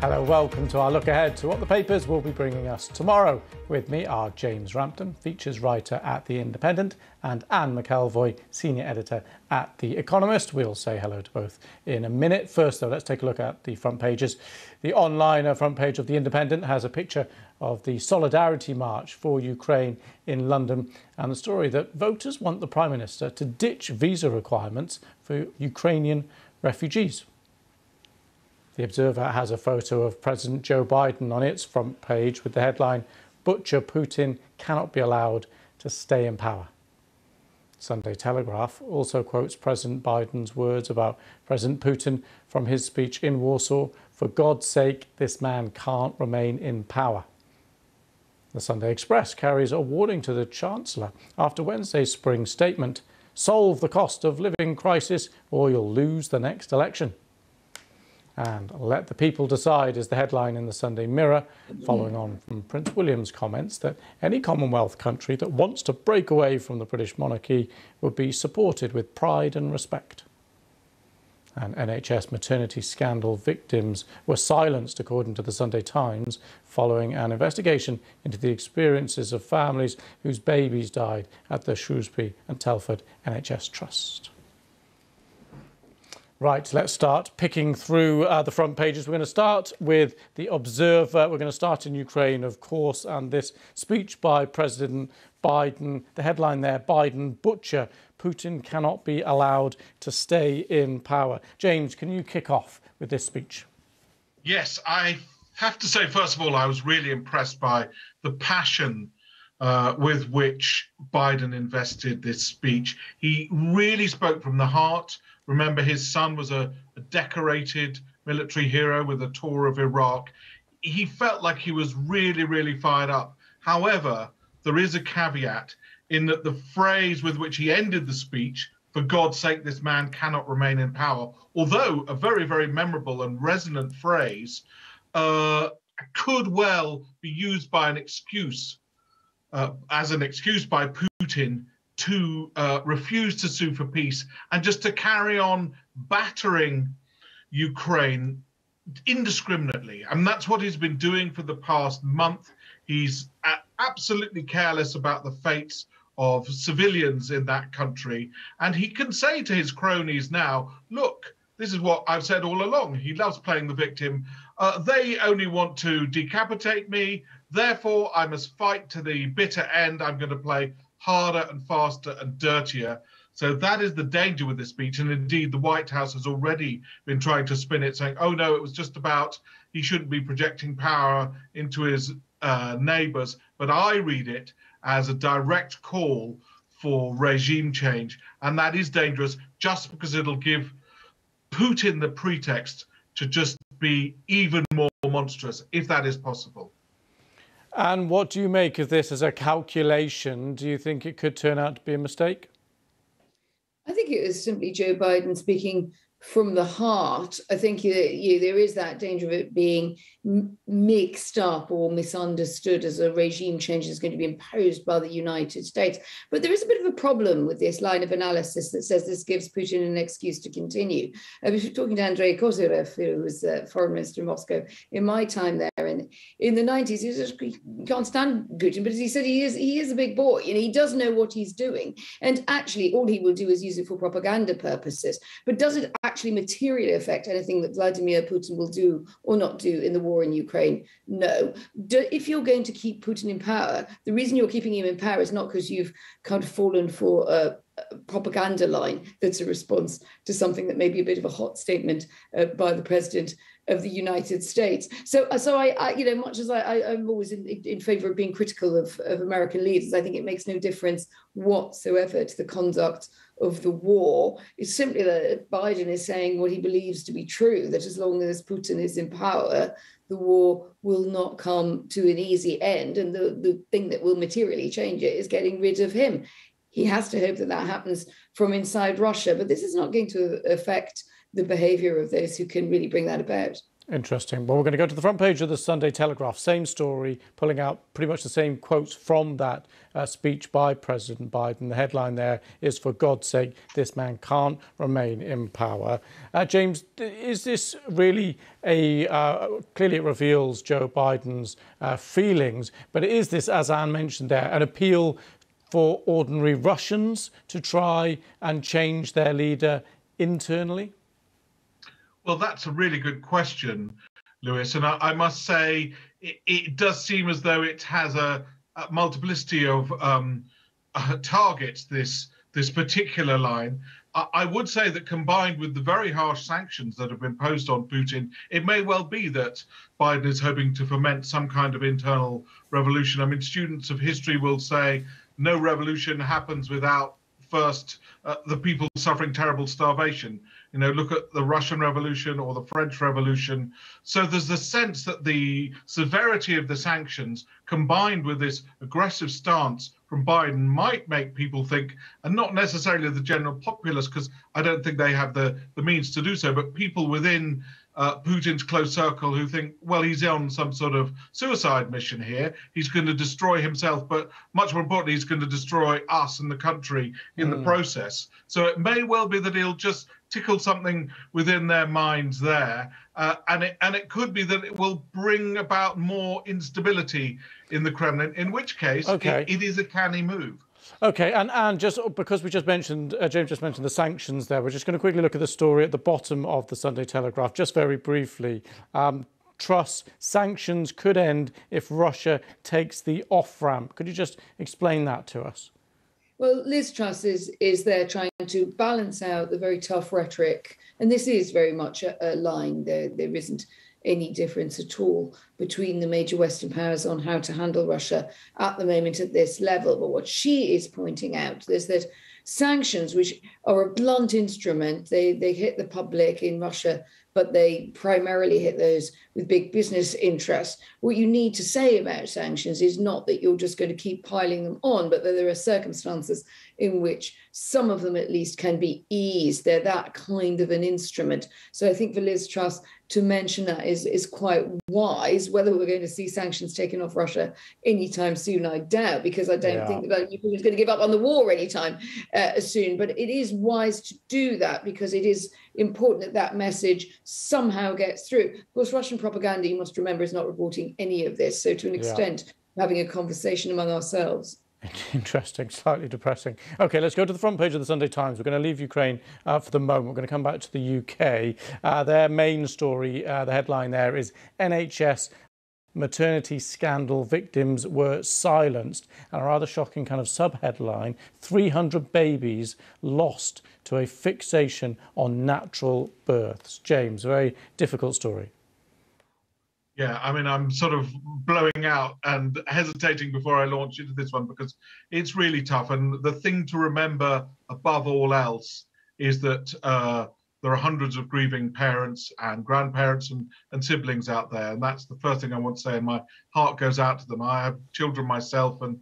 Hello, welcome to our look ahead to what the papers will be bringing us tomorrow. With me are James Rampton, features writer at The Independent, and Anne McElvoy, senior editor at The Economist. We'll say hello to both in a minute. First, though, let's take a look at the front pages. The online front page of The Independent has a picture of the Solidarity March for Ukraine in London and the story that voters want the Prime Minister to ditch visa requirements for Ukrainian refugees. The Observer has a photo of President Joe Biden on its front page with the headline, "Butcher Putin cannot be allowed to stay in power." Sunday Telegraph also quotes President Biden's words about President Putin from his speech in Warsaw, "For God's sake, this man can't remain in power." The Sunday Express carries a warning to the Chancellor after Wednesday's spring statement, "Solve the cost of living crisis or you'll lose the next election." And "Let the people decide" is the headline in the Sunday Mirror, following on from Prince William's comments that any Commonwealth country that wants to break away from the British monarchy would be supported with pride and respect. And NHS maternity scandal victims were silenced, according to the Sunday Times, following an investigation into the experiences of families whose babies died at the Shrewsbury and Telford NHS Trust. Right, let's start picking through the front pages. We're going to start with The Observer. We're going to start in Ukraine, of course, and this speech by President Biden. The headline there, "Biden Butcher. Putin cannot be allowed to stay in power." James, can you kick off with this speech? Yes, I have to say, first of all, I was really impressed by the passion with which Biden invested this speech. He really spoke from the heart. Remember, his son was a decorated military hero with a tour of Iraq. He felt like he was really, really fired up. However, there is a caveat in that the phrase with which he ended the speech, "For God's sake, this man cannot remain in power," although a very, very memorable and resonant phrase, could well be used by as an excuse by Putin to refuse to sue for peace and just to carry on battering Ukraine indiscriminately. And that's what he's been doing for the past month. He's absolutely careless about the fates of civilians in that country. And he can say to his cronies now, "Look, this is what I've said all along." He loves playing the victim. They only want to decapitate me. Therefore, I must fight to the bitter end. I'm going to play harder and faster and dirtier. So that is the danger with this speech. And indeed, the White House has already been trying to spin it, saying, "Oh, no, it was just about he shouldn't be projecting power into his neighbors." But I read it as a direct call for regime change. And that is dangerous just because it'll give Putin the pretext to just be even more monstrous, if that is possible. And what do you make of this as a calculation? Do you think it could turn out to be a mistake? I think it was simply Joe Biden speaking from the heart. I think there is that danger of it being mixed up or misunderstood as a regime change is going to be imposed by the United States. But there is a bit of a problem with this line of analysis that says this gives Putin an excuse to continue. I was talking to Andrei Kozyrev, who was foreign minister in Moscow in my time there. And in the 90s, he can't stand Putin, but as he said, he is a big boy and he does know what he's doing. And actually, all he will do is use it for propaganda purposes. But does it actually materially affect anything that Vladimir Putin will do or not do in the war in Ukraine? No. If you're going to keep Putin in power, the reason you're keeping him in power is not because you've kind of fallen for a propaganda line that's a response to something that may be a bit of a hot statement by the president of the United States. So I much as I'm always in favor of being critical of American leaders, I think it makes no difference whatsoever to the conduct of the war. It's simply that Biden is saying what he believes to be true, that as long as Putin is in power, the war will not come to an easy end. And the thing that will materially change it is getting rid of him. He has to hope that that happens from inside Russia, but this is not going to affect the behavior of those who can really bring that about. Interesting. Well, we're going to go to the front page of the Sunday Telegraph. Same story, pulling out pretty much the same quotes from that speech by President Biden. The headline there is, "For God's sake, this man can't remain in power." James, is this really clearly it reveals Joe Biden's feelings, but is this, as Anne mentioned there, an appeal for ordinary Russians to try and change their leader internally? Well, that's a really good question, Lewis. And I must say, it does seem as though it has a multiplicity of targets, this particular line. I would say that combined with the very harsh sanctions that have been imposed on Putin, it may well be that Biden is hoping to foment some kind of internal revolution. I mean, students of history will say no revolution happens without first the people suffering terrible starvation. You know, look at the Russian Revolution or the French Revolution. So there's the sense that the severity of the sanctions combined with this aggressive stance from Biden might make people think, and not necessarily the general populace, because I don't think they have the means to do so, but people within Putin's close circle who think, well, he's on some sort of suicide mission here. He's going to destroy himself, but much more importantly, he's going to destroy us and the country in the process. So it may well be that he'll just tickle something within their minds there. And it could be that it will bring about more instability in the Kremlin, in which case it is a canny move. OK, and just because we just mentioned, James just mentioned the sanctions there, we're just going to quickly look at the story at the bottom of the Sunday Telegraph, just very briefly. Truss, sanctions could end if Russia takes the off-ramp. Could you just explain that to us? Well, Liz Truss is there trying to balance out the very tough rhetoric. And this is very much a line. There isn't any difference at all between the major Western powers on how to handle Russia at the moment at this level. But what she is pointing out is that sanctions, which are a blunt instrument, they hit the public in Russia, but they primarily hit those with big business interests. What you need to say about sanctions is not that you're just going to keep piling them on, but that there are circumstances in which some of them at least can be eased. They're that kind of an instrument. So I think for Liz Truss to mention that is quite wise. Whether we're going to see sanctions taken off Russia anytime soon, I doubt, because I don't think that Ukraine is going to give up on the war anytime soon. But it is wise to do that because it is important that that message somehow gets through. Of course, Russian propaganda, you must remember, is not reporting any of this. So to an extent, having a conversation among ourselves. Interesting, slightly depressing. OK, let's go to the front page of the Sunday Times. We're going to leave Ukraine for the moment. We're going to come back to the UK. Their main story, the headline there is NHS maternity scandal victims were silenced. And a rather shocking kind of sub-headline, 300 babies lost to a fixation on natural births. James, a very difficult story. Yeah, I mean, I'm sort of blowing out and hesitating before I launch into this one because it's really tough. And the thing to remember above all else is that there are hundreds of grieving parents and grandparents and siblings out there. And that's the first thing I want to say. And my heart goes out to them. I have children myself, and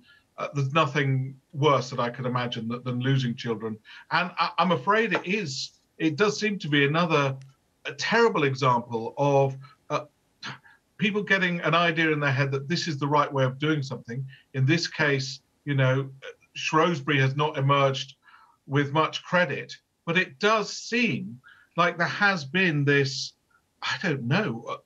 there's nothing worse that I could imagine than losing children. And I'm afraid it does seem to be a terrible example of people getting an idea in their head that this is the right way of doing something. In this case, you know, Shrewsbury has not emerged with much credit, but it does seem like there has been this, I don't know,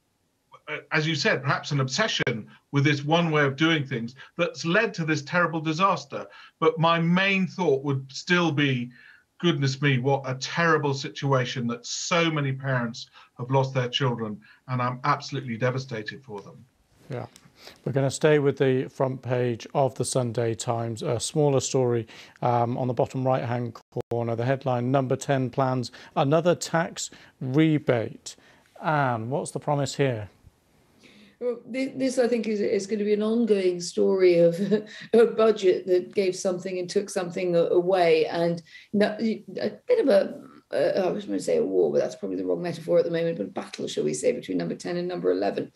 as you said, perhaps an obsession with this one way of doing things that's led to this terrible disaster. But my main thought would still be, goodness me, what a terrible situation that so many parents have lost their children, and I'm absolutely devastated for them. Yeah. We're going to stay with the front page of the Sunday Times, a smaller story on the bottom right-hand corner. The headline, Number 10 plans another tax rebate. Anne, what's the promise here? Well, this, I think, is going to be an ongoing story of a budget that gave something and took something away, and a bit of I was going to say a war, but that's probably the wrong metaphor at the moment, but a battle, shall we say, between number 10 and number 11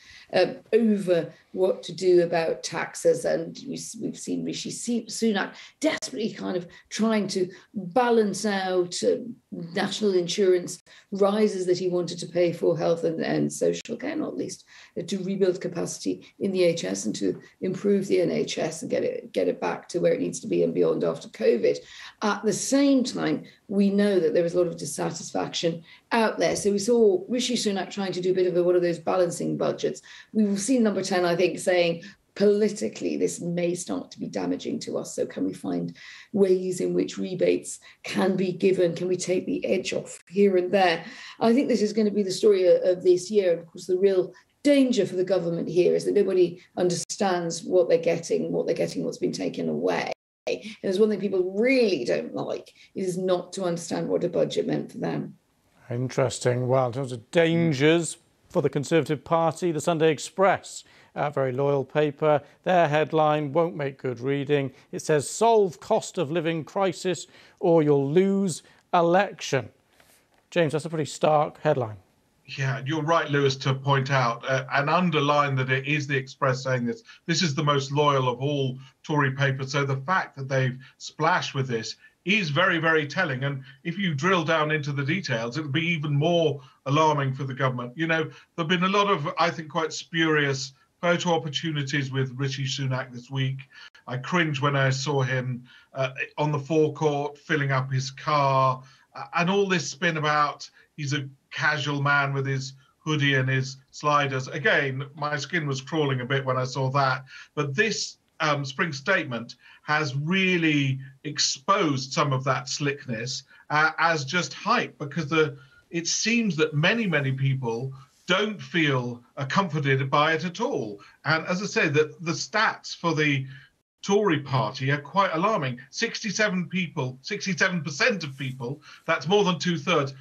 over what to do about taxes. And we've seen Rishi Sunak desperately kind of trying to balance out national insurance rises that he wanted to pay for health and social care, not least to rebuild capacity in the NHS and to improve the NHS and get it back to where it needs to be and beyond after COVID. At the same time, we know that there was a lot of dissatisfaction out there. So we saw Rishi Sunak trying to do a bit of one of those balancing budgets. We've seen Number 10, I think, saying, politically, this may start to be damaging to us. So can we find ways in which rebates can be given? Can we take the edge off here and there? I think this is going to be the story of this year. And of course, the real danger for the government here is that nobody understands what they're getting, what's been taken away. And there's one thing people really don't like is not to understand what a budget meant for them. Interesting. Well, in terms of dangers for the Conservative Party, the Sunday Express, a very loyal paper, their headline won't make good reading. It says, solve cost of living crisis or you'll lose election. James, that's a pretty stark headline. Yeah, you're right, Lewis, to point out and underline that it is the Express saying this. This is the most loyal of all Tory papers. So the fact that they've splashed with this is very, very telling. And if you drill down into the details, it'll be even more alarming for the government. You know, there've been a lot of, I think, quite spurious photo opportunities with Rishi Sunak this week. I cringed when I saw him on the forecourt filling up his car and all this spin about he's a casual man with his hoodie and his sliders. Again, my skin was crawling a bit when I saw that. But this spring statement has really exposed some of that slickness as just hype, because it seems that many people don't feel comforted by it at all. And as I said, the stats for the Tory party are quite alarming. 67% of people, that's more than 2/3,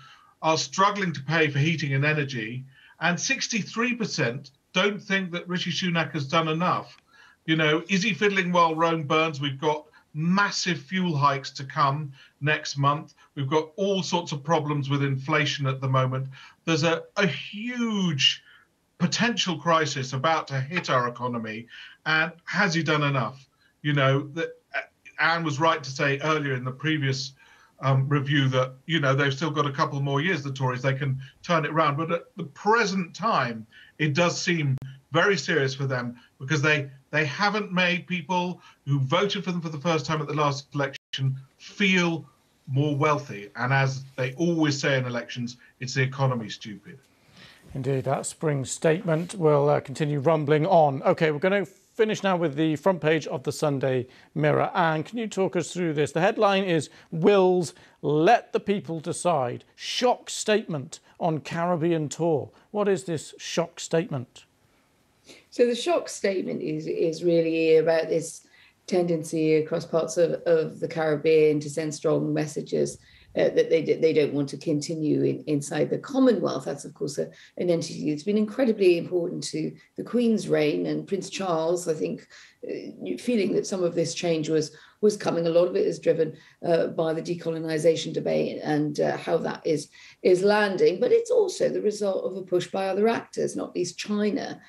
are struggling to pay for heating and energy. And 63% don't think that Rishi Sunak has done enough. You know, is he fiddling while Rome burns? We've got massive fuel hikes to come next month. We've got all sorts of problems with inflation at the moment. There's a huge potential crisis about to hit our economy. And has he done enough? You know, Anne was right to say earlier in the previous review that, you know, they've still got a couple more years, the Tories, they can turn it around. But at the present time, it does seem very serious for them, because they haven't made people who voted for them for the first time at the last election feel more wealthy. And as they always say in elections, it's the economy, stupid. Indeed, that spring statement will continue rumbling on. OK, we're going to finish now with the front page of the Sunday Mirror. Anne, can you talk us through this? The headline is Wills Let the People Decide. Shock statement on Caribbean tour. What is this shock statement? So the shock statement is really about this tendency across parts of the Caribbean to send strong messages that they don't want to continue inside the Commonwealth. That's, of course, an entity that's been incredibly important to the Queen's reign, and Prince Charles, I think, feeling that some of this change was coming. A lot of it is driven by the decolonisation debate and how that is landing. But it's also the result of a push by other actors, not least China,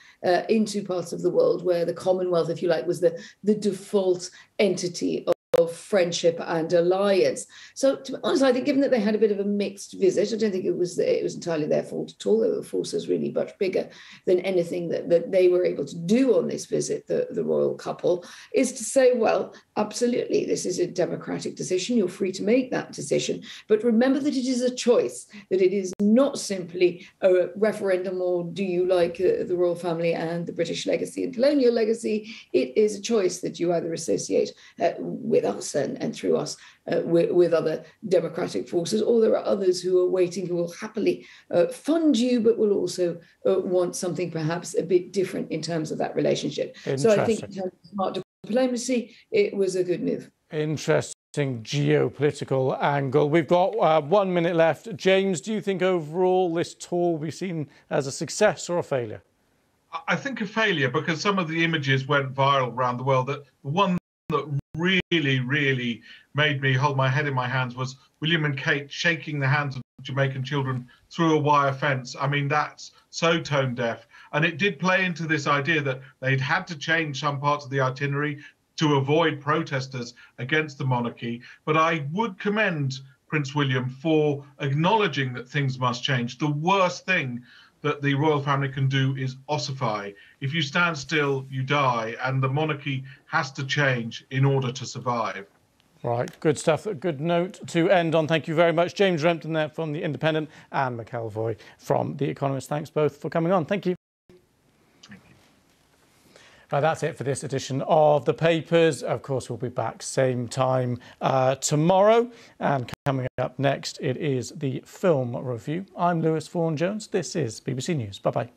into parts of the world where the Commonwealth, if you like, was the default entity of friendship and alliance. So, to be honest, I think given that they had a bit of a mixed visit, I don't think it was entirely their fault at all. The force was really much bigger than anything that they were able to do on this visit, the royal couple, is to say, well, absolutely, this is a democratic decision. You're free to make that decision. But remember that it is a choice, that it is not simply a referendum or do you like the royal family and the British legacy and colonial legacy. It is a choice that you either associate with us and through us with other democratic forces, or there are others who are waiting, who will happily fund you, but will also want something perhaps a bit different in terms of that relationship. So I think in terms of smart diplomacy, it was a good move. Interesting geopolitical angle. We've got 1 minute left. James, do you think overall this tour will be seen as a success or a failure? I think a failure, because some of the images went viral around the world. That the one that really made me hold my head in my hands was William and Kate shaking the hands of Jamaican children through a wire fence. I mean, that's so tone deaf. And it did play into this idea that they'd had to change some parts of the itinerary to avoid protesters against the monarchy. But I would commend Prince William for acknowledging that things must change. The worst thing that the royal family can do is ossify. If you stand still, you die, and the monarchy has to change in order to survive. Right, good stuff. A good note to end on. Thank you very much. James Rempton there from The Independent and McElvoy from The Economist. Thanks both for coming on. Thank you. Thank you. Right, that's it for this edition of The Papers. Of course, we'll be back same time tomorrow. And coming up next, it is the film review. I'm Lewis Vaughan-Jones. This is BBC News. Bye-bye.